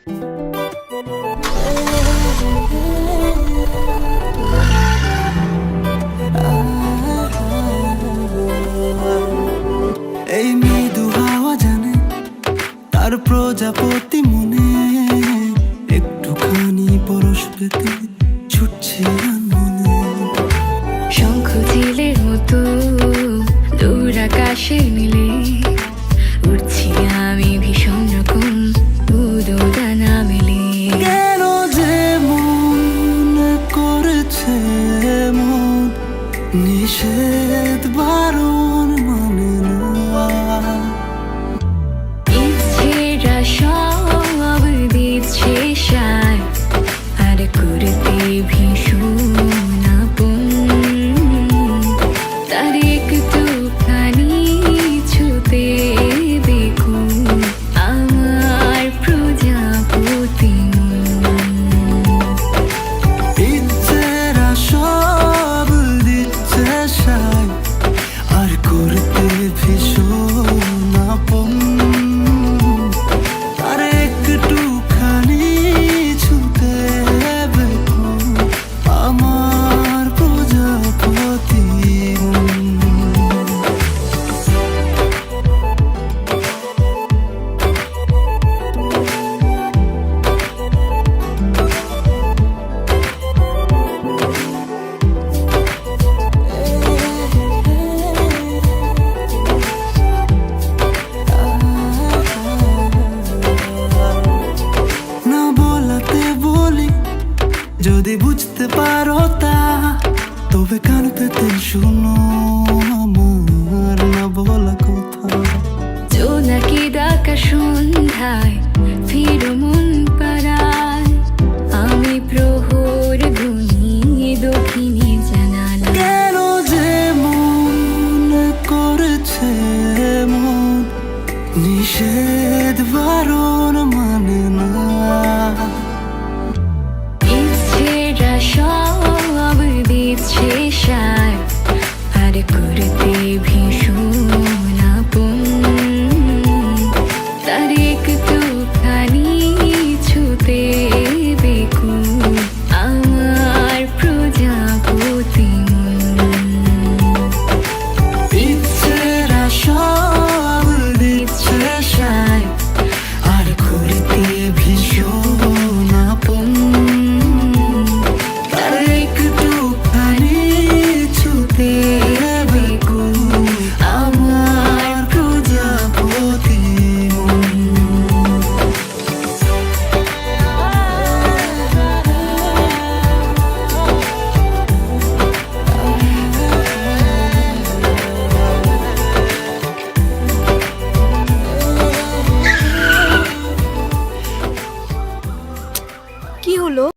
এই মৃদু হাওয়া জানে তার প্রজাপতি মনে একটুখানি পরশ পেতে ছুটছে মনে। শঙ্খ চিলের মতো দূর আকাশে মিলে উঠছি আমি ভীষণ রকম উদোদানা মেলে। কেন যে মন করেছে মন নিষেধ বারণ মানে না। ইচ্ছেরা সব দিচ্ছে সায় আর করতে ভীষণ আপন। তার একটুখানি ছুতে দেখুন আমার প্রজাপতি মন। ইচ্ছেরা সব দিচ্ছে সায় আর করতে ভীষণ আপন। আর একটুখানি ছুতে দেখুন আমার প্রজাপতি মন। না বলাতে বলি যদি বুঝতে পারো তা তবে কান পেতে শুনো।